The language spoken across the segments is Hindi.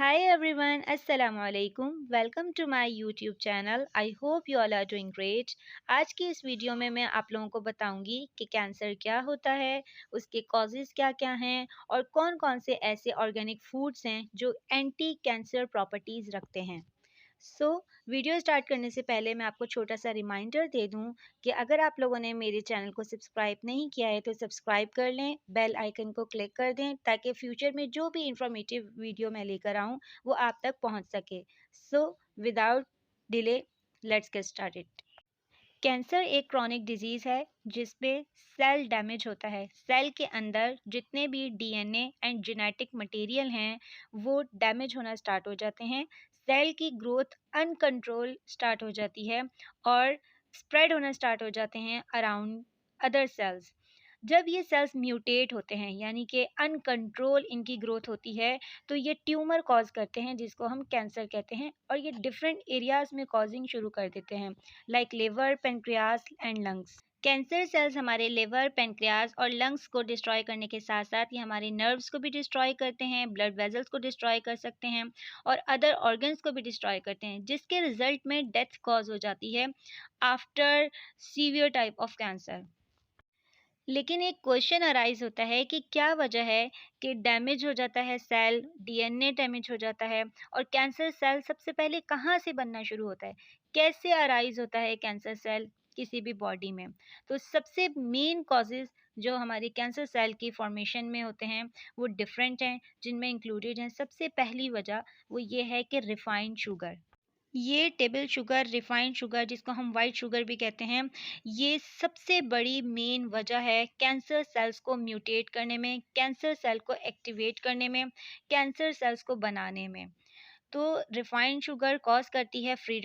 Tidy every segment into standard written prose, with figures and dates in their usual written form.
Hi everyone, Assalamu alaikum. Welcome to my YouTube channel. I hope you all are doing great. आज की इस वीडियो में मैं आप लोगों को बताऊंगी कि कैंसर क्या होता है, उसके कॉजेज़ क्या-क्या हैं और कौन-कौन से ऐसे ऑर्गेनिक फूड्स हैं जो एंटी कैंसर प्रॉपर्टीज़ रखते हैं। सो वीडियो स्टार्ट करने से पहले मैं आपको छोटा सा रिमाइंडर दे दूं कि अगर आप लोगों ने मेरे चैनल को सब्सक्राइब नहीं किया है तो सब्सक्राइब कर लें, बेल आइकन को क्लिक कर दें ताकि फ्यूचर में जो भी इंफॉर्मेटिव वीडियो मैं लेकर आऊं वो आप तक पहुंच सके। So without delay let's get started. Cancer एक क्रॉनिक डिजीज़ है जिसमें सेल डैमेज होता है। सेल के अंदर जितने भी डीएनए एंड जेनेटिक मटेरियल हैं वो डैमेज होना स्टार्ट हो जाते हैं। सेल की ग्रोथ अनकंट्रोल स्टार्ट हो जाती है और स्प्रेड होना स्टार्ट हो जाते हैं अराउंड अदर सेल्स। जब ये सेल्स म्यूटेट होते हैं यानी कि अनकंट्रोल इनकी ग्रोथ होती है तो ये ट्यूमर कॉज करते हैं जिसको हम कैंसर कहते हैं और ये डिफरेंट एरियाज में कॉजिंग शुरू कर देते हैं like liver, pancreas and lungs. Cancer cells हमारे लिवर, पेनक्रियास और लंग्स को डिस्ट्रॉय करने के साथ साथ ये हमारे नर्व्स को भी डिस्ट्रॉय करते हैं, ब्लड वेजल्स को डिस्ट्रॉय कर सकते हैं और अदर ऑर्गन्स को भी डिस्ट्रॉय करते हैं जिसके रिजल्ट में डेथ कॉज हो जाती है after severe type of cancer. लेकिन एक क्वेश्चन अराइज होता है कि क्या वजह है कि डैमेज हो जाता है सेल, डीएनए डैमेज हो जाता है और कैंसर सेल सबसे पहले कहाँ से बनना शुरू होता है? कैसे अराइज होता है कैंसर सेल किसी भी बॉडी में? तो सबसे मेन कॉजेज़ जो हमारी कैंसर सेल की फॉर्मेशन में होते हैं वो डिफरेंट हैं, जिनमें इंक्लूडेड हैं सबसे पहली वजह वो ये है कि रिफाइंड शुगर। ये टेबल शुगर, रिफाइंड शुगर जिसको हम वाइट शुगर भी कहते हैं, ये सबसे बड़ी मेन वजह है कैंसर सेल्स को म्यूटेट करने में, कैंसर सेल को एक्टिवेट करने में, कैंसर सेल्स को बनाने में। तो रिफाइंड शुगर कॉज करती है फ्री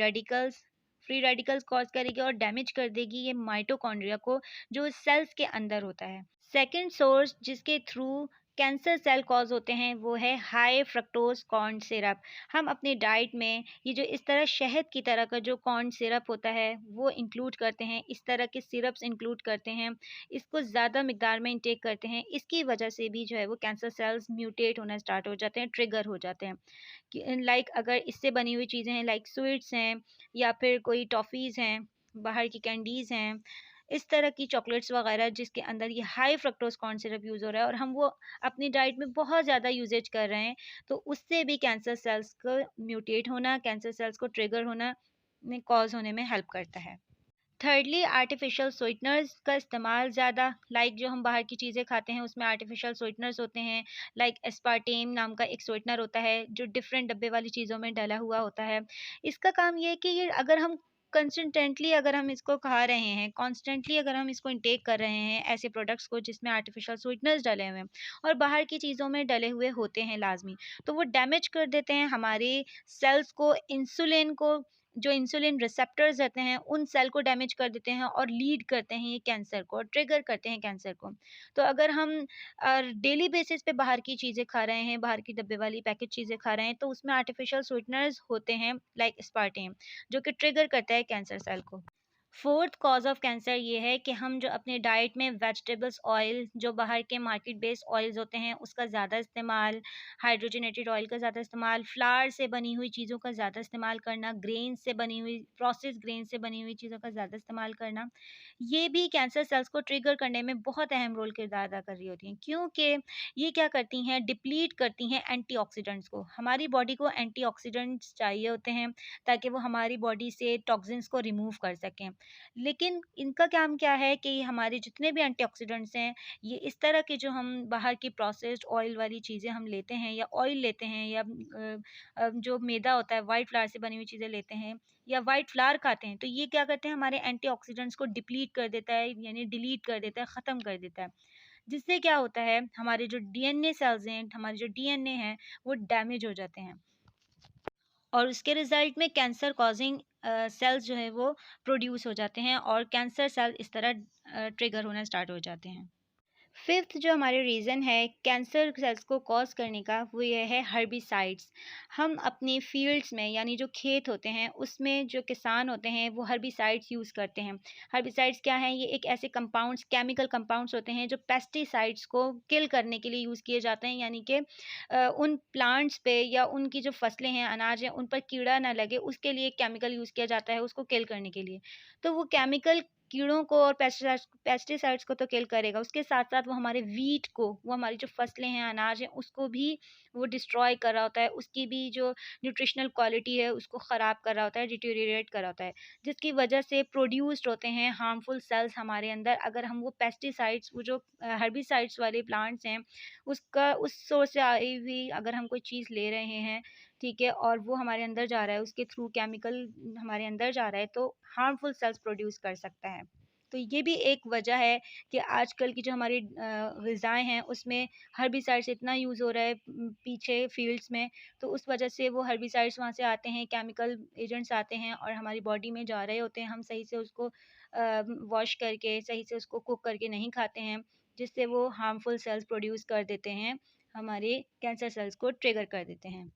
रेडिकल्स कॉज करेगी और डैमेज कर देगी ये माइटोकॉन्ड्रिया को जो सेल्स के अंदर होता है। सेकंड सोर्स जिसके थ्रू कैंसर सेल कॉज होते हैं वो है हाई फ्रक्टोज कॉर्न सिरप। हम अपनी डाइट में ये जो इस तरह शहद की तरह का जो कॉर्न सिरप होता है वो इंक्लूड करते हैं, इस तरह के सिरप्स इंक्लूड करते हैं, इसको ज़्यादा मिकदार में इंटेक करते हैं, इसकी वजह से भी जो है वो कैंसर सेल्स म्यूटेट होना स्टार्ट हो जाते हैं, ट्रिगर हो जाते हैं। लाइक अगर इससे बनी हुई चीज़ें हैं लाइक स्वीट्स हैं या फिर कोई टॉफ़ीज़ हैं, बाहर की कैंडीज़ हैं, इस तरह की चॉकलेट्स वगैरह जिसके अंदर ये high fructose corn syrup use हो रहा है और हम वो अपनी डाइट में बहुत ज़्यादा यूजेज कर रहे हैं, तो उससे भी कैंसर सेल्स को म्यूटेट होना, कैंसर सेल्स को ट्रिगर होना में कॉज होने में हेल्प करता है। थर्डली आर्टिफिशियल स्वीटनर्स का इस्तेमाल ज़्यादा, लाइक जो हम बाहर की चीज़ें खाते हैं उसमें आर्टिफिशियल स्वीटनर्स होते हैं, लाइक एस्पार्टेम नाम का एक स्वीटनर होता है जो डिफरेंट डब्बे वाली चीज़ों में डला हुआ होता है। इसका काम ये है कि ये अगर हम कंसिस्टेंटली अगर हम इसको खा रहे हैं, कॉन्स्टेंटली अगर हम इसको इंटेक कर रहे हैं ऐसे प्रोडक्ट्स को जिसमें आर्टिफिशियल स्वीटनर्स डले हुए हैं और बाहर की चीज़ों में डले हुए होते हैं लाजमी, तो वो डैमेज कर देते हैं हमारे सेल्स को, इंसुलिन को, जो इंसुलिन रिसेप्टर्स रहते हैं उन सेल को डैमेज कर देते हैं और लीड करते हैं ये कैंसर को, ट्रिगर करते हैं कैंसर को। तो अगर हम डेली बेसिस पे बाहर की चीज़ें खा रहे हैं, बाहर की डब्बे वाली पैकेट चीज़ें खा रहे हैं तो उसमें आर्टिफिशियल स्वीटनर्स होते हैं लाइक एस्पार्टेम जो कि ट्रिगर करता है कैंसर सेल को। फोर्थ कॉज ऑफ कैंसर ये है कि हम जो अपने डाइट में वेजिटेबल्स ऑयल, जो बाहर के मार्केट बेस्ड ऑयल्स होते हैं उसका ज़्यादा इस्तेमाल, हाइड्रोजनेटेड ऑयल का ज़्यादा इस्तेमाल, फ्लावर से बनी हुई चीज़ों का ज़्यादा इस्तेमाल करना, ग्रेन से बनी हुई, प्रोसेस ग्रेन से बनी हुई चीज़ों का ज़्यादा इस्तेमाल करना, ये भी कैंसर सेल्स को ट्रिगर करने में बहुत अहम रोल किरदार अदा कर रही होती हैं क्योंकि ये क्या करती हैं, डिप्लीट करती हैं एंटीऑक्सीडेंट्स को। हमारी बॉडी को एंटीऑक्सीडेंट्स चाहिए होते हैं ताकि वो हमारी बॉडी से टॉक्सिन्स को रिमूव कर सकें। लेकिन इनका काम क्या है कि हमारे जितने भी एंटीऑक्सीडेंट्स हैं, ये इस तरह के जो हम बाहर की प्रोसेस्ड ऑयल वाली चीज़ें हम लेते हैं या ऑयल लेते हैं या जो मैदा होता है, व्हाइट फ्लावर से बनी हुई चीज़ें लेते हैं या व्हाइट फ्लावर खाते हैं, तो ये क्या करते हैं हमारे एंटीऑक्सीडेंट्स को डिप्लीट कर देता है यानी डिलीट कर देता है, ख़त्म कर देता है। जिससे क्या होता है हमारे जो डीएनए सेल्स हैं, हमारे जो डीएनए हैं, वो डैमेज हो जाते हैं और उसके रिज़ल्ट में कैंसर कॉज़िंग सेल्स जो है वो प्रोड्यूस हो जाते हैं और कैंसर सेल इस तरह ट्रिगर होना स्टार्ट हो जाते हैं। फिफ्थ जो हमारे रीज़न है कैंसर सेल्स को कॉज़ करने का, वो ये है हर्बिसाइड्स। हम अपने फील्ड्स में, यानी जो खेत होते हैं उसमें जो किसान होते हैं वो हर्बिसाइड्स यूज़ करते हैं। हर्बिसाइड्स क्या हैं? ये एक ऐसे कंपाउंड्स, केमिकल कंपाउंड्स होते हैं जो पेस्टिसाइड्स को किल करने के लिए यूज़ किए जाते हैं, यानी कि उन प्लांट्स पे या उनकी जो फसलें हैं, अनाज है, उन पर कीड़ा ना लगे उसके लिए केमिकल यूज़ किया जाता है उसको किल करने के लिए। तो वो केमिकल कीड़ों को और पेस्टिसाइड्स को तो किल करेगा, उसके साथ-साथ वो हमारे वीट को, वो हमारी जो फसलें हैं, अनाज है, उसको भी वो डिस्ट्रॉय कर रहा होता है, उसकी भी जो न्यूट्रिशनल क्वालिटी है, उसको ख़राब कर रहा होता है, डिटेरियोरेट कर रहा होता है, जिसकी वजह से प्रोड्यूस्ड होते हैं हार्मफुल सेल्स हमारे अंदर। अगर हम वो पेस्टिसाइड्स, वो जो हर्बिसाइड्स वाले प्लांट्स हैं, उसका उस सोर्स से आई हुई अगर हम कोई चीज़ ले रहे हैं, ठीक है, और वो हमारे अंदर जा रहा है, उसके थ्रू केमिकल हमारे अंदर जा रहा है, तो हार्मफुल सेल्स प्रोड्यूस कर सकता है। तो ये भी एक वजह है कि आजकल की जो हमारी ग़िज़ाएँ हैं उसमें हर्बिसाइड्स इतना यूज़ हो रहा है पीछे फ़ील्ड्स में, तो उस वजह से वो हर्बिसाइड्स वहाँ से आते हैं, केमिकल एजेंट्स आते हैं और हमारी बॉडी में जा रहे होते हैं। हम सही से उसको वॉश करके, सही से उसको कुक करके नहीं खाते हैं, जिससे वो हार्मफुल सेल्स प्रोड्यूस कर देते हैं, हमारे कैंसर सेल्स को ट्रिगर कर देते हैं।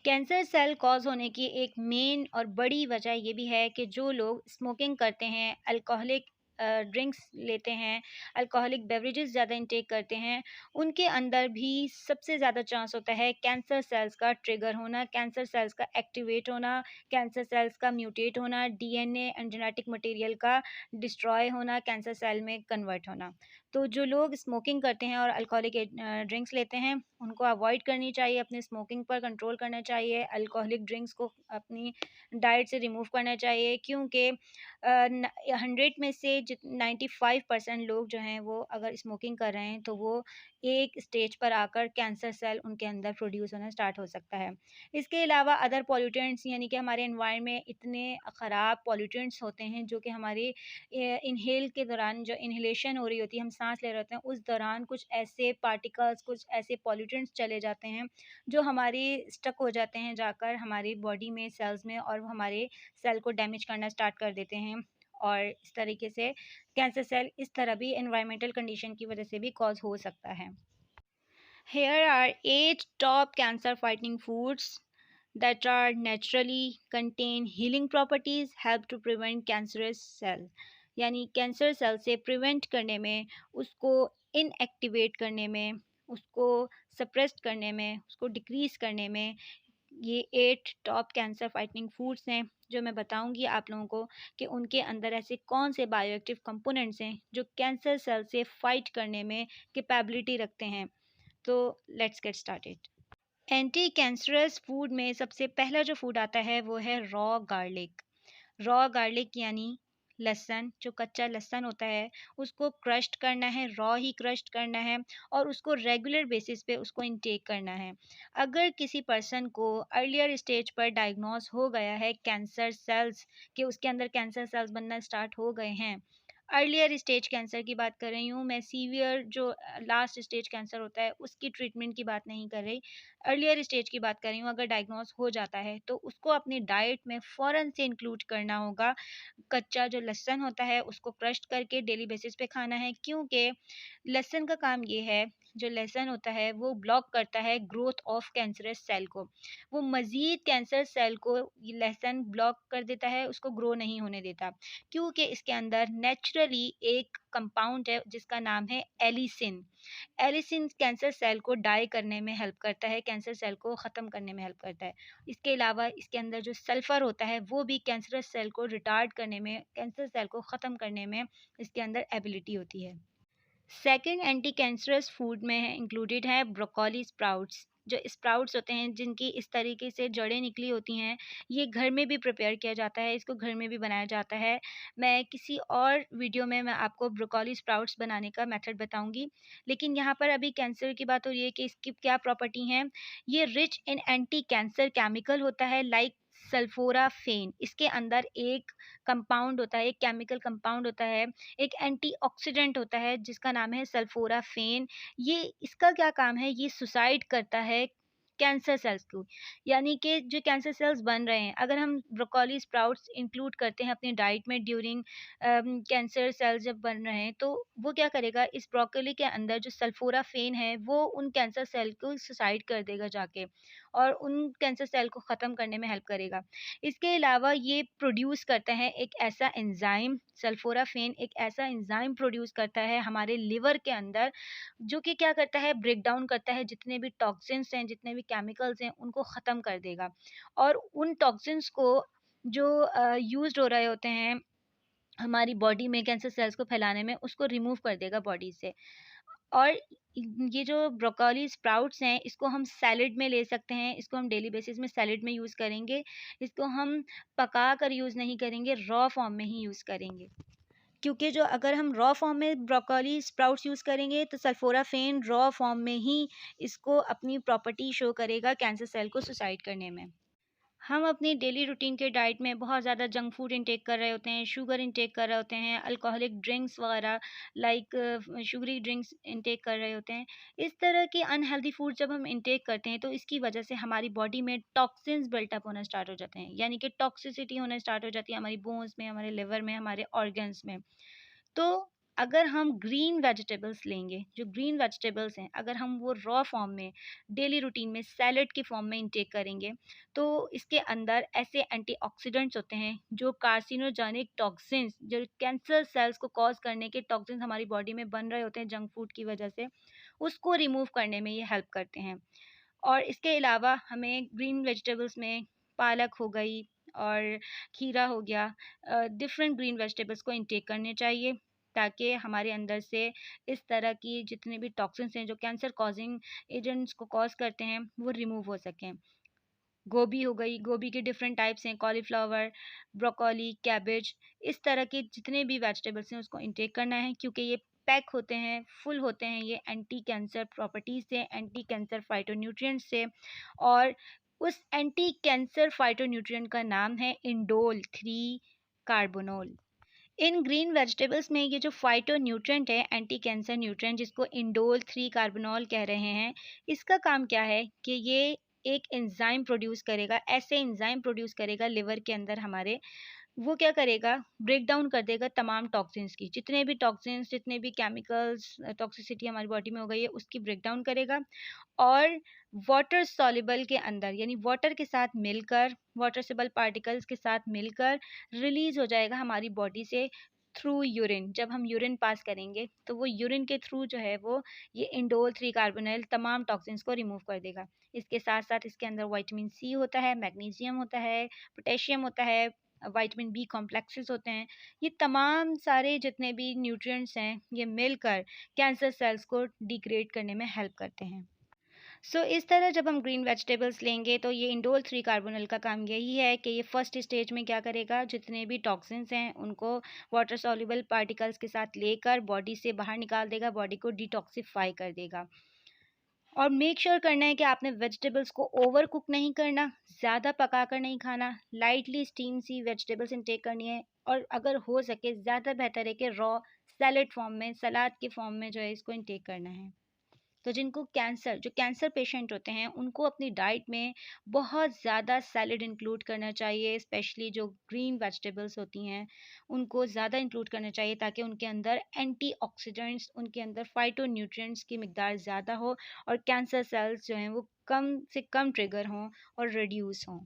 कैंसर सेल कॉज़ होने की एक मेन और बड़ी वजह ये भी है कि जो लोग स्मोकिंग करते हैं, अल्कोहलिक ड्रिंक्स लेते हैं, अल्कोहलिक बेवरेजेस ज़्यादा इंटेक करते हैं, उनके अंदर भी सबसे ज़्यादा चांस होता है कैंसर सेल्स का ट्रिगर होना, कैंसर सेल्स का एक्टिवेट होना, कैंसर सेल्स का म्यूटेट होना, डीएनए एंड जेनेटिक मटेरियल का डिस्ट्रॉय होना, कैंसर सेल में कन्वर्ट होना। तो जो लोग स्मोकिंग करते हैं और अल्कोहलिक ड्रिंक्स लेते हैं, उनको अवॉइड करनी चाहिए, अपनी स्मोकिंग पर कंट्रोल करना चाहिए, अल्कोहलिक ड्रिंक्स को अपनी डाइट से रिमूव करना चाहिए, क्योंकि 100 में से 95% लोग जो हैं वो अगर स्मोकिंग कर रहे हैं तो वो एक स्टेज पर आकर कैंसर सेल उनके अंदर प्रोड्यूस होना स्टार्ट हो सकता है। इसके अलावा अदर पॉल्यूटेंट्स, यानी कि हमारे एनवायरनमेंट में इतने ख़राब पॉल्यूटेंट्स होते हैं जो कि हमारे इनहेल के दौरान जो इन्हेलेशन हो रही होती है, हम साँस ले रहे होते हैं, उस दौरान कुछ ऐसे पार्टिकल्स, कुछ ऐसे पॉल्यूटेंट्स चले जाते हैं, जो हमारे स्टक हो जाते हैं जाकर हमारी बॉडी में, सेल्स में, और वो हमारे सेल को डैमेज करना स्टार्ट कर देते हैं। और इस तरीके से कैंसर सेल इस तरह भी एनवायरमेंटल कंडीशन की वजह से भी कॉज़ हो सकता है। Here are 8 top cancer fighting foods that are naturally contain healing properties, help to prevent cancerous cell, यानी कैंसर सेल से प्रिवेंट करने में, उसको इनएक्टिवेट करने में, उसको सप्रेस्ड करने में, उसको डिक्रीज़ करने में, ये 8 टॉप कैंसर फाइटिंग फूड्स हैं जो मैं बताऊंगी आप लोगों को कि उनके अंदर ऐसे कौन से बायोएक्टिव कंपोनेंट्स हैं जो कैंसर सेल से फाइट करने में कैपेबिलिटी रखते हैं। तो let's get started. Anti cancerous food में सबसे पहला जो फूड आता है वो है रॉ गार्लिक। रॉ गार्लिक यानी लहसुन, जो कच्चा लहसुन होता है उसको क्रश्ड करना है, रॉ ही क्रश्ड करना है, और उसको रेगुलर बेसिस पे उसको इनटेक करना है। अगर किसी पर्सन को अर्लियर स्टेज पर डायग्नोस हो गया है कैंसर सेल्स, कि उसके अंदर कैंसर सेल्स बनना स्टार्ट हो गए हैं, अर्लियर स्टेज कैंसर की बात कर रही हूँ मैं, सीवियर जो लास्ट स्टेज कैंसर होता है उसकी ट्रीटमेंट की बात नहीं कर रही, अर्लियर स्टेज की बात कर रही हूँ। अगर डायग्नोस हो जाता है तो उसको अपनी डाइट में फ़ौरन से इंक्लूड करना होगा। कच्चा जो लहसुन होता है उसको क्रश करके डेली बेसिस पे खाना है, क्योंकि लहसुन का काम ये है, जो लहसुन होता है वो ब्लॉक करता है ग्रोथ ऑफ कैंसरस सेल को। वो मज़ीद कैंसर सेल को ये लहसुन ब्लॉक कर देता है, उसको ग्रो नहीं होने देता, क्योंकि इसके अंदर नेचुरली एक कंपाउंड है जिसका नाम है एलिसिन। एलिसिन कैंसर सेल को डाई करने में हेल्प करता है, कैंसर सेल को ख़त्म करने में हेल्प करता है। इसके अलावा इसके अंदर जो सल्फ़र होता है वो भी कैंसरस सेल को रिटार्ड करने में, कैंसर सेल को ख़त्म करने में इसके अंदर एबिलिटी होती है। सेकंड एंटी कैंसरस फूड में है इंक्लूडेड है ब्रोकोली स्प्राउट्स। जो स्प्राउट्स होते हैं जिनकी इस तरीके से जड़ें निकली होती हैं, ये घर में भी प्रिपेयर किया जाता है, इसको घर में भी बनाया जाता है। मैं किसी और वीडियो में मैं आपको ब्रोकोली स्प्राउट्स बनाने का मेथड बताऊंगी, लेकिन यहाँ पर अभी कैंसर की बात हो रही है कि इसकी क्या प्रॉपर्टी हैं। ये rich in anti cancer chemical होता है, लाइक सल्फोराफेन। इसके अंदर एक कंपाउंड होता है, एक केमिकल कंपाउंड होता है, एक एंटीऑक्सीडेंट होता है जिसका नाम है सल्फोराफेन। ये इसका क्या काम है, ये सुसाइड करता है कैंसर सेल्स को। यानी कि जो कैंसर सेल्स बन रहे हैं, अगर हम ब्रोकोली स्प्राउट्स इंक्लूड करते हैं अपनी डाइट में ड्यूरिंग कैंसर सेल्स जब बन रहे हैं, तो वो क्या करेगा, इस ब्रोकोली के अंदर जो सल्फोराफेन है वो उन कैंसर सेल को सुसाइड कर देगा जाके, और उन कैंसर सेल को ख़त्म करने में हेल्प करेगा। इसके अलावा ये प्रोड्यूस करता है एक ऐसा एंजाइम, सल्फोराफेन एक ऐसा एंजाइम प्रोड्यूस करता है हमारे लिवर के अंदर, जो कि क्या करता है, ब्रेक डाउन करता है जितने भी टॉक्सिन्स हैं, जितने भी केमिकल्स हैं, उनको ख़त्म कर देगा। और उन टॉक्सिन्स को जो यूज़्ड हो रहे होते हैं हमारी बॉडी में कैंसर सेल्स को फैलाने में, उसको रिमूव कर देगा बॉडी से। और ये जो ब्रोकोली स्प्राउट्स हैं, इसको हम सैलेड में ले सकते हैं, इसको हम डेली बेसिस में सैलेड में यूज़ करेंगे, इसको हम पका कर यूज़ नहीं करेंगे, रॉ फॉर्म में ही यूज़ करेंगे। क्योंकि जो अगर हम रॉ फॉर्म में ब्रोकोली स्प्राउट्स यूज़ करेंगे, तो सल्फोराफेन रॉ फॉर्म में ही इसको अपनी प्रॉपर्टी शो करेगा कैंसर सेल को सुसाइड करने में। हम अपनी डेली रूटीन के डाइट में बहुत ज़्यादा जंक फूड इंटेक कर रहे होते हैं, शुगर इंटेक कर रहे होते हैं, अल्कोहलिक ड्रिंक्स वगैरह लाइक शुगरी ड्रिंक्स इंटेक कर रहे होते हैं। इस तरह के अनहेल्दी फूड जब हम इंटेक करते हैं, तो इसकी वजह से हमारी बॉडी में टॉक्सिन्स बिल्टअप होना स्टार्ट हो जाते हैं, यानी कि टॉक्सिसिटी होना स्टार्ट हो जाती है हमारी बोन्स में, हमारे लिवर में, हमारे ऑर्गन्स में। तो अगर हम ग्रीन वेजिटेबल्स लेंगे, जो ग्रीन वेजिटेबल्स हैं, अगर हम वो रॉ फॉर्म में डेली रूटीन में सैलेड की फॉर्म में इंटेक करेंगे, तो इसके अंदर ऐसे एंटीऑक्सीडेंट्स होते हैं जो कार्सिनोजेनिक टॉक्सिन्स, जो कैंसर सेल्स को कॉज करने के टॉक्सिन्स हमारी बॉडी में बन रहे होते हैं जंक फूड की वजह से, उसको रिमूव करने में ये हेल्प करते हैं। और इसके अलावा हमें ग्रीन वेजिटेबल्स में पालक हो गई और खीरा हो गया, डिफरेंट ग्रीन वेजिटेबल्स को इंटेक करने चाहिए, ताकि हमारे अंदर से इस तरह की जितने भी टॉक्सिन्स हैं जो कैंसर कॉजिंग एजेंट्स को कॉज करते हैं, वो रिमूव हो सकें। गोभी हो गई, गोभी के डिफरेंट टाइप्स हैं, कॉलीफ्लावर, ब्रोकोली, कैबेज, इस तरह के जितने भी वेजिटेबल्स हैं उसको इंटेक करना है, क्योंकि ये पैक होते हैं, फुल होते हैं ये एंटी कैंसर प्रॉपर्टीज से, एंटी कैंसर फाइटोन्यूट्रिएंट से। और उस एंटी कैंसर फाइटोन्यूट्रिएंट का नाम है इंडोल 3 कार्बोनोल। इन ग्रीन वेजिटेबल्स में ये जो फाइटोन्यूट्रिएंट है, एंटी कैंसर न्यूट्रिएंट, जिसको इंडोल 3 कार्बोनॉल कह रहे हैं, इसका काम क्या है कि ये एक एंजाइम प्रोड्यूस करेगा, ऐसे एंजाइम प्रोड्यूस करेगा लिवर के अंदर हमारे, वो क्या करेगा, ब्रेक डाउन कर देगा तमाम टॉक्सिन्स की, जितने भी टॉक्सिन्स, जितने भी केमिकल्स, टॉक्सिसिटी हमारी बॉडी में हो गई है, उसकी ब्रेक डाउन करेगा। और वाटर सॉल्युबल के अंदर, यानी वाटर के साथ मिलकर, वाटर सॉल्युबल पार्टिकल्स के साथ मिलकर रिलीज हो जाएगा हमारी बॉडी से थ्रू यूरिन। जब हम यूरिन पास करेंगे, तो वो यूरिन के थ्रू जो है वो ये इंडोल 3 कार्बोनल तमाम टॉक्सिन्स को रिमूव कर देगा। इसके साथ साथ इसके अंदर विटामिन सी होता है, मैग्नीशियम होता है, पोटेशियम होता है, विटामिन बी कॉम्प्लेक्सेस होते हैं। ये तमाम सारे जितने भी न्यूट्रिएंट्स हैं, ये मिलकर कैंसर सेल्स को डिग्रेड करने में हेल्प करते हैं। इस तरह जब हम ग्रीन वेजिटेबल्स लेंगे, तो ये इंडोल 3 कार्बोनल का काम यही है कि ये फर्स्ट स्टेज में क्या करेगा, जितने भी टॉक्सिन्स हैं उनको वाटर सॉल्युबल पार्टिकल्स के साथ लेकर बॉडी से बाहर निकाल देगा, बॉडी को डिटॉक्सिफाई कर देगा। और मेक श्योर करना है कि आपने वेजिटेबल्स को ओवर कुक नहीं करना, ज़्यादा पका कर नहीं खाना, लाइटली स्टीम सी वेजिटेबल्स इंटेक करनी है। और अगर हो सके ज़्यादा बेहतर है कि रॉ सैलेड फॉर्म में, सलाद के फॉर्म में जो है इसको इंटेक करना है। तो जिनको कैंसर, जो कैंसर पेशेंट होते हैं, उनको अपनी डाइट में बहुत ज़्यादा सैलेड इंक्लूड करना चाहिए, स्पेशली जो ग्रीन वेजिटेबल्स होती हैं उनको ज़्यादा इंक्लूड करना चाहिए, ताकि उनके अंदर एंटीऑक्सीडेंट्स, उनके अंदर फाइटोन्यूट्रिएंट्स की मिकदार ज़्यादा हो, और कैंसर सेल्स जो हैं वो कम से कम ट्रिगर हों और रिड्यूस हों।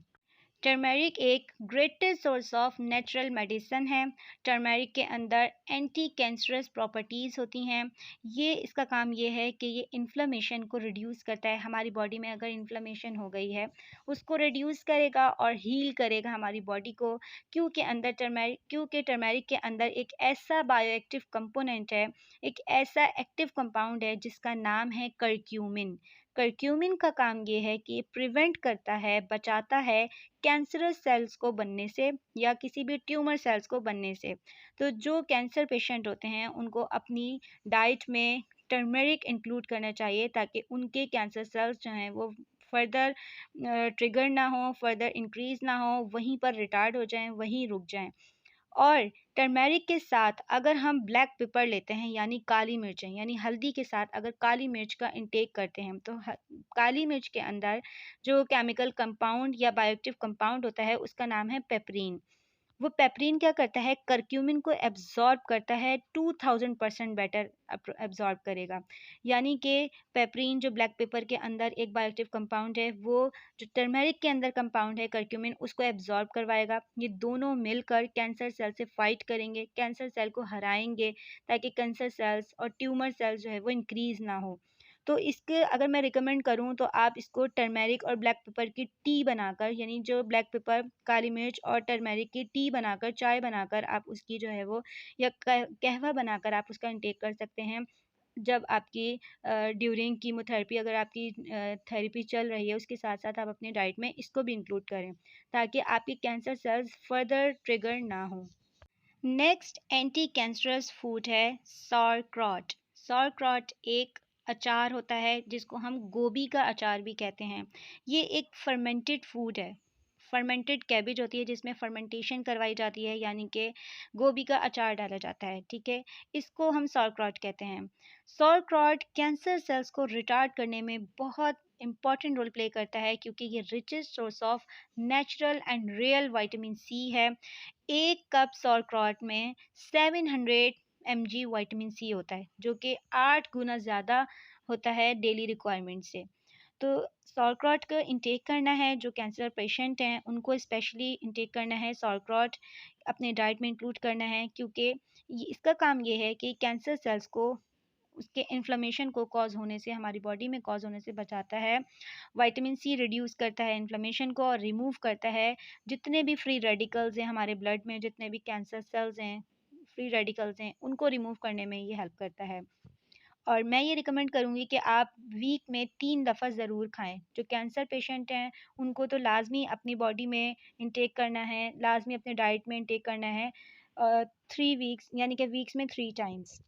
टर्मेरिक एक greatest source of natural medicine है। टर्मेरिक के अंदर एंटी कैंसरस प्रॉपर्टीज़ होती हैं। ये इसका काम ये है कि ये इन्फ्लेमेशन को रिड्यूस करता है। हमारी बॉडी में अगर इन्फ्लेमेशन हो गई है, उसको रिड्यूस करेगा और हील करेगा हमारी बॉडी को। क्योंकि टर्मेरिक के अंदर एक ऐसा बायोएक्टिव कंपोनेंट है, एक ऐसा एक्टिव कंपाउंड है जिसका नाम है करक्यूमिन। करक्यूमिन का काम ये है कि प्रिवेंट करता है, बचाता है कैंसरस सेल्स को बनने से या किसी भी ट्यूमर सेल्स को बनने से। तो जो कैंसर पेशेंट होते हैं उनको अपनी डाइट में टर्मरिक इंक्लूड करना चाहिए, ताकि उनके कैंसर सेल्स जो हैं वो फर्दर ट्रिगर ना हो, फर्दर इंक्रीज ना हो, वहीं पर रिटार्ड हो जाएं, वहीं रुक जाएं। और टर्मेरिक के साथ अगर हम ब्लैक पेपर लेते हैं यानी काली मिर्चें, यानी हल्दी के साथ अगर काली मिर्च का इंटेक करते हैं तो काली मिर्च के अंदर जो केमिकल कंपाउंड या बायोएक्टिव कंपाउंड होता है उसका नाम है पेपरिन। वो पेपरिन क्या करता है, करक्यूमिन को एब्जॉर्ब करता है, 2000% बेटर एब्जॉर्ब करेगा। यानी कि पेपरिन जो ब्लैक पेपर के अंदर एक बायोएक्टिव कंपाउंड है, वो जो टर्मेरिक के अंदर कंपाउंड है करक्यूमिन, उसको एब्जॉर्ब करवाएगा। ये दोनों मिलकर कैंसर सेल से फाइट करेंगे, कैंसर सेल को हराएंगे, ताकि कैंसर सेल्स और ट्यूमर सेल्स जो है वो इंक्रीज ना हो। तो इसके अगर मैं रिकमेंड करूँ तो आप इसको टर्मेरिक और ब्लैक पेपर की टी बनाकर, यानी जो ब्लैक पेपर, काली मिर्च और टर्मेरिक की टी बनाकर, चाय बनाकर आप उसकी जो है वो, या कहवा बनाकर आप उसका इंटेक कर सकते हैं। जब आपकी ड्यूरिंग कीमोथेरेपी, अगर आपकी थेरेपी चल रही है, उसके साथ साथ आप अपनी डाइट में इसको भी इंक्लूड करें, ताकि आपकी कैंसर सेल्स फर्दर ट्रिगर ना हो। नेक्स्ट एंटी कैंसरस फूड है सॉरक्रॉट। सॉरक्रॉट एक अचार होता है जिसको हम गोभी का अचार भी कहते हैं। ये एक फर्मेंटेड फूड है, फर्मेंटेड कैबेज होती है जिसमें फर्मेंटेशन करवाई जाती है, यानी कि गोभी का अचार डाला जाता है, ठीक है। इसको हम सॉरक्रॉट कहते हैं। सॉरक्रॉट कैंसर सेल्स को रिटार्ड करने में बहुत इंपॉर्टेंट रोल प्ले करता है, क्योंकि ये richest source of natural and real vitamin C है। एक कप सॉरक्रॉट में 700 mg विटामिन सी होता है, जो कि 8 गुना ज़्यादा होता है डेली रिक्वायरमेंट से। तो सॉरक्रॉट का इंटेक करना है, जो कैंसर पेशेंट हैं उनको स्पेशली इंटेक करना है सॉरक्रॉट, अपने डाइट में इंक्लूड करना है, क्योंकि इसका काम ये है कि कैंसर सेल्स को उसके इन्फ्लेमेशन को कॉज होने से, हमारी बॉडी में कॉज होने से बचाता है। विटामिन सी रिड्यूस करता है इन्फ्लेमेशन को और रिमूव करता है जितने भी फ्री रेडिकल्स हैं हमारे ब्लड में, जितने भी कैंसर सेल्स हैं, फ्री रेडिकल्स हैं, उनको रिमूव करने में ये हेल्प करता है। और मैं ये रिकमेंड करूँगी कि आप वीक में 3 दफ़ा ज़रूर खाएँ। जो कैंसर पेशेंट हैं उनको तो लाज़मी अपनी बॉडी में इंटेक करना है, लाज़मी अपने डाइट में इंटेक करना है 3 वीक्स, यानी कि वीक्स में 3 टाइम्स।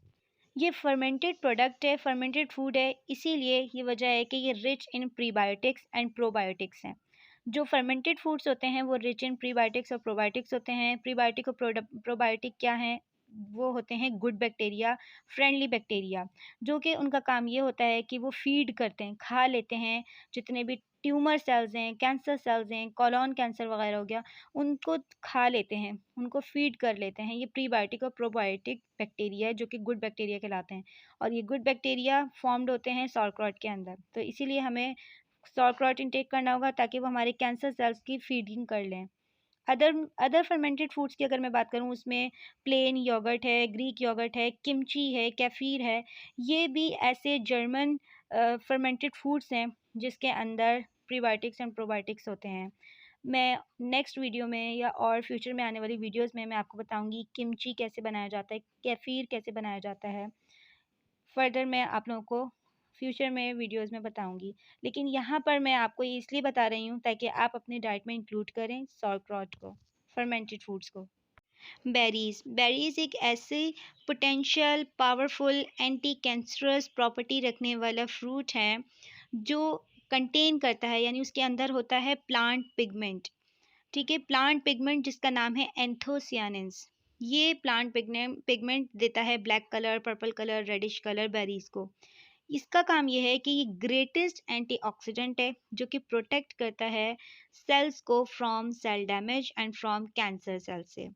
ये फर्मेंटेड प्रोडक्ट है, फर्मेंटेड फूड है, इसीलिए ये वजह है कि ये rich in prebiotics and probiotics हैं। जो फर्मेंटेड फूड्स होते हैं वो रिच इन प्रीबायोटिक्स और प्रोबायोटिक्स होते हैं। प्रीबायोटिक और प्रोबायोटिक क्या हैं? वो होते हैं गुड बैक्टीरिया, फ्रेंडली बैक्टीरिया, जो कि उनका काम ये होता है कि वो फीड करते हैं, खा लेते हैं जितने भी ट्यूमर सेल्स हैं, कैंसर सेल्स हैं, कोलोन कैंसर वगैरह हो गया, उनको खा लेते हैं, उनको फीड कर लेते हैं। ये प्रीबायोटिक और प्रोबायोटिक बैक्टीरिया है जो कि गुड बैक्टीरिया कहलाते हैं, और ये गुड बैक्टीरिया फॉर्म्ड होते हैं सॉरक्रॉट के अंदर। तो इसीलिए हमें सॉरक्रॉट इंटेक करना होगा ताकि वो हमारे कैंसर सेल्स की फीडिंग कर लें। अदर अदर फर्मेंटेड फूड्स की अगर मैं बात करूँ, उसमें प्लेन योगर्ट है, ग्रीक योगर्ट है, किमची है, केफ़ीर है। ये भी ऐसे जर्मन फर्मेंटेड फूड्स हैं जिसके अंदर प्रीबायोटिक्स एंड प्रोबायोटिक्स होते हैं। मैं नेक्स्ट वीडियो में या और फ्यूचर में आने वाली वीडियोस में मैं आपको बताऊंगी किमची कैसे बनाया जाता है, केफ़ीर कैसे बनाया जाता है। फर्दर मैं आप लोगों को फ्यूचर में वीडियोस में बताऊंगी, लेकिन यहाँ पर मैं आपको ये इसलिए बता रही हूँ ताकि आप अपनी डाइट में इंक्लूड करें सॉरक्रॉट को, फर्मेंटेड फूड्स को। बेरीज, बेरीज एक ऐसे potential powerful anti cancerous property रखने वाला फ्रूट है जो कंटेन करता है, यानी उसके अंदर होता है प्लांट पिगमेंट, ठीक है। प्लांट पिगमेंट जिसका नाम है एंथोसियानिन्स। ये प्लांट पिगमेंट पिगमेंट देता है black colour, purple colour, reddish colour berries को। इसका काम ये है कि ये ग्रेटेस्ट एंटीऑक्सीडेंट है जो कि प्रोटेक्ट करता है सेल्स को from cell damage and from cancer cell से।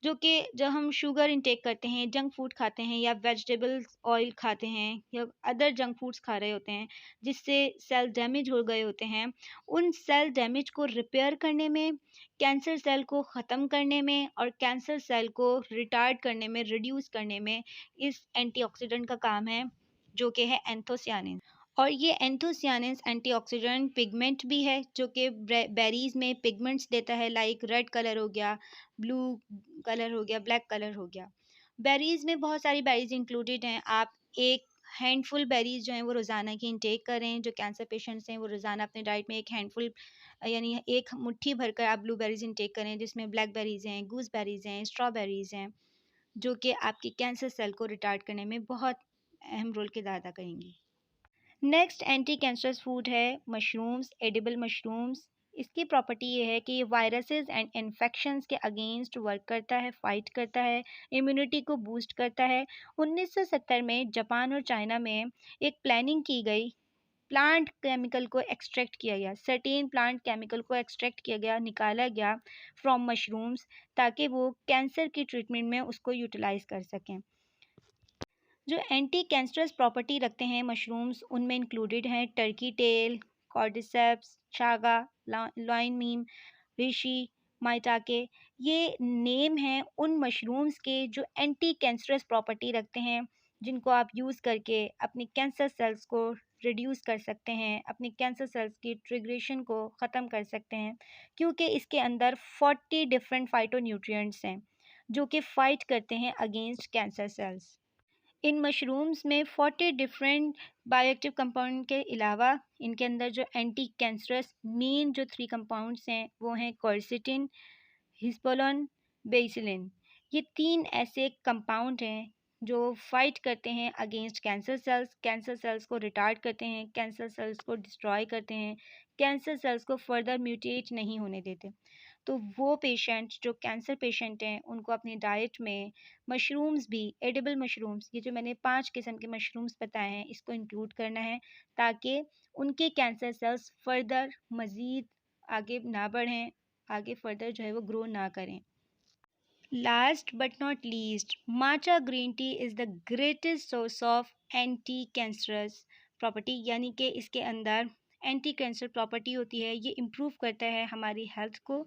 जो कि जब हम शुगर इंटेक करते हैं, जंक फूड खाते हैं या वेजिटेबल्स ऑयल खाते हैं या अदर जंक फूड्स खा रहे होते हैं जिससे सेल डैमेज हो गए होते हैं, उन सेल डैमेज को रिपेयर करने में, कैंसर सेल को ख़त्म करने में और कैंसर सेल को रिटार्ड करने में, रिड्यूस करने में इस एंटीऑक्सीडेंट का काम है, जो कि है एंथोसियानिन। और ये एंथोसियानिन्स एंटीऑक्सीडेंट पिगमेंट भी है जो कि बेरीज में पिगमेंट्स देता है, लाइक रेड कलर हो गया, ब्लू कलर हो गया, ब्लैक कलर हो गया। बेरीज में बहुत सारी बेरीज इंक्लूडेड हैं। आप एक हैंडफुल बेरीज जो हैं वो रोज़ाना की इंटेक करें। जो कैंसर पेशेंट्स हैं वो रोज़ाना अपने डाइट में एक हैंडफुल, यानी एक मुट्ठी भरकर आप ब्लूबेरीज इंटेक करें, जिसमें ब्लैक बेरीज हैं, गूसबेरीज हैं, स्ट्रॉबेरीज हैं, जो कि आपकी कैंसर सेल को रिटार्ड करने में बहुत अहम रोल किरदार अदा करेंगी। नेक्स्ट एंटी कैंसरस फूड है मशरूम्स, एडिबल मशरूम्स। इसकी प्रॉपर्टी ये है कि ये वायरसेस एंड इन्फेक्शंस के अगेंस्ट वर्क करता है, फाइट करता है, इम्यूनिटी को बूस्ट करता है। 1970 में जापान और चाइना में एक प्लानिंग की गई, प्लांट केमिकल को एक्सट्रैक्ट किया गया, सर्टेन प्लांट केमिकल को एक्सट्रैक्ट किया गया, निकाला गया फ्रॉम मशरूम्स, ताकि वो कैंसर की ट्रीटमेंट में उसको यूटिलाइज कर सकें। जो एंटी कैंसरस प्रॉपर्टी रखते हैं मशरूम्स, उनमें इंक्लूडेड हैं turkey tail, cordyceps, chaga, lion mane, reishi, maitake. ये नेम हैं उन मशरूम्स के जो एंटी कैंसरस प्रॉपर्टी रखते हैं, जिनको आप यूज़ करके अपनी कैंसर सेल्स को रिड्यूस कर सकते हैं, अपनी कैंसर सेल्स की ट्रिग्रेशन को ख़त्म कर सकते हैं, क्योंकि इसके अंदर 40 डिफरेंट फाइटोन्यूट्रिएंट्स हैं जो कि फ़ाइट करते हैं अगेंस्ट कैंसर सेल्स। इन मशरूम्स में 40 डिफरेंट बायोएक्टिव कंपाउंड के अलावा इनके अंदर जो एंटी कैंसरस मेन जो 3 कंपाउंड्स हैं वो हैं क्वर्सिटिन, हिस्पोलोन, बेसिलिन। ये 3 ऐसे कंपाउंड हैं जो फाइट करते हैं अगेंस्ट कैंसर सेल्स को रिटार्ड करते हैं, कैंसर सेल्स को डिस्ट्रॉय करते हैं, कैंसर सेल्स को फर्दर म्यूटेट नहीं होने देते। तो वो पेशेंट जो कैंसर पेशेंट हैं उनको अपनी डाइट में मशरूम्स भी, एडिबल मशरूम्स, ये जो मैंने 5 किस्म के मशरूम्स बताए हैं इसको इंक्लूड करना है, ताकि उनके कैंसर सेल्स फर्दर मज़ीद आगे ना बढ़ें, आगे फर्दर जो है वो ग्रो ना करें। Last but not least, matcha green tea is the greatest source of anti cancerous property, यानी कि इसके अंदर एंटी कैंसर प्रॉपर्टी होती है। ये इम्प्रूव करता है हमारी हेल्थ को।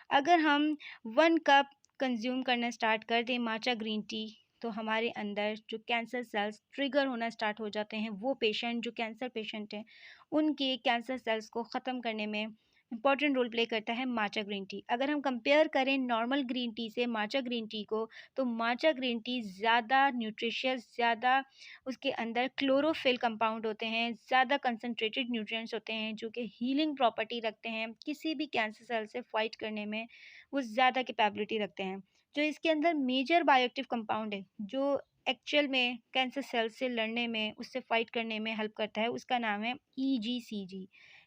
अगर हम 1 कप कंज्यूम करना स्टार्ट कर दें माचा ग्रीन टी, तो हमारे अंदर जो कैंसर सेल्स ट्रिगर होना स्टार्ट हो जाते हैं, वो पेशेंट जो कैंसर पेशेंट हैं उनके कैंसर सेल्स को ख़त्म करने में इंपॉर्टेंट रोल प्ले करता है माचा ग्रीन टी। अगर हम कंपेयर करें नॉर्मल ग्रीन टी से माचा ग्रीन टी को, तो माचा ग्रीन टी ज़्यादा न्यूट्रिशियस, ज़्यादा उसके अंदर क्लोरोफिल कंपाउंड होते हैं, ज़्यादा कंसनट्रेटेड न्यूट्रिएंट्स होते हैं जो कि हीलिंग प्रॉपर्टी रखते हैं, किसी भी कैंसर सेल से फाइट करने में वो ज़्यादा कैपेबिलिटी रखते हैं। जो इसके अंदर मेजर बायोएक्टिव कंपाउंड है जो एक्चुअल में कैंसर सेल से लड़ने में, उससे फाइट करने में हेल्प करता है, उसका नाम है EGCG।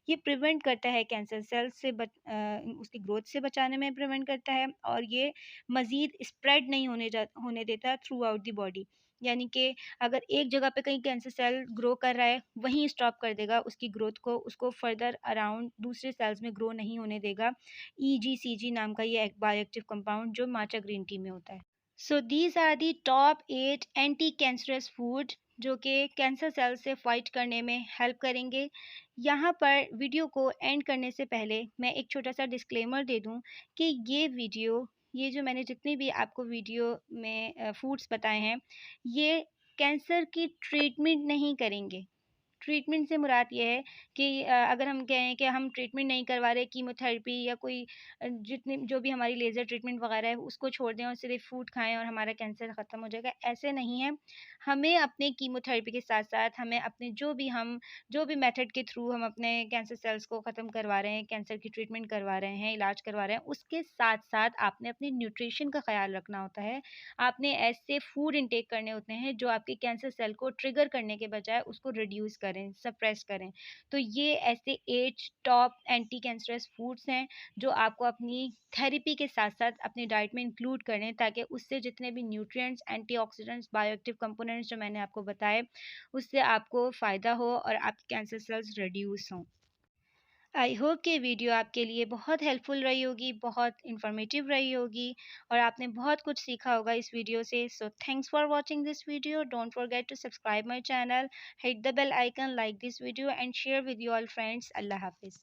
ये प्रिवेंट करता है कैंसर सेल्स से उसकी ग्रोथ से बचाने में प्रिवेंट करता है, और ये मज़ीद स्प्रेड नहीं होने देता थ्रू आउट द बॉडी। यानी कि अगर एक जगह पे कहीं कैंसर सेल ग्रो कर रहा है, वहीं स्टॉप कर देगा उसकी ग्रोथ को, उसको फर्दर अराउंड दूसरे सेल्स में ग्रो नहीं होने देगा। EGCG नाम का ये एक बायोएक्टिव कंपाउंड जो माचा ग्रीन टी में होता है। So these are the top 8 anti cancerous food जो कि कैंसर सेल से फाइट करने में हेल्प करेंगे। यहाँ पर वीडियो को एंड करने से पहले मैं एक छोटा सा डिस्क्लेमर दे दूँ कि ये जो मैंने जितनी भी आपको वीडियो में फूड्स बताए हैं, ये कैंसर की ट्रीटमेंट नहीं करेंगे। ट्रीटमेंट से मुराद ये है कि अगर हम कहें कि हम ट्रीटमेंट नहीं करवा रहे, कीमोथेरेपी या कोई जितनी जो भी हमारी लेज़र ट्रीटमेंट वगैरह है उसको छोड़ दें और सिर्फ फूड खाएं और हमारा कैंसर ख़त्म हो जाएगा, ऐसे नहीं है। हमें अपने कीमोथेरेपी के साथ साथ हमें अपने जो भी मेथड के थ्रू हम अपने कैंसर सेल्स को ख़त्म करवा रहे हैं, कैंसर की ट्रीटमेंट करवा रहे हैं, इलाज करवा रहे हैं, उसके साथ साथ आपने अपनी न्यूट्रिशन का ख्याल रखना होता है। आपने ऐसे फूड इंटेक करने होते हैं जो आपके कैंसर सेल को ट्रिगर करने के बजाय उसको रिड्यूस करें, सप्रेस करें। तो ये ऐसे 8 टॉप एंटी कैंसरस फूड्स हैं जो आपको अपनी थेरेपी के साथ-साथ अपनी डाइट में इंक्लूड करें, ताकि उससे जितने भी न्यूट्रिएंट्स, एंटीऑक्सीडेंट्स, बायोएक्टिव कंपोनेंट्स जो मैंने आपको बताए, उससे आपको फ़ायदा हो और आपके कैंसर सेल्स रिड्यूस हों। आई होप कि वीडियो आपके लिए बहुत हेल्पफुल रही होगी, बहुत इन्फॉर्मेटिव रही होगी और आपने बहुत कुछ सीखा होगा इस वीडियो से। So thanks for watching this video. Don't forget to subscribe my channel, hit the bell icon, like this video and share with your friends. Allah हाफिज़।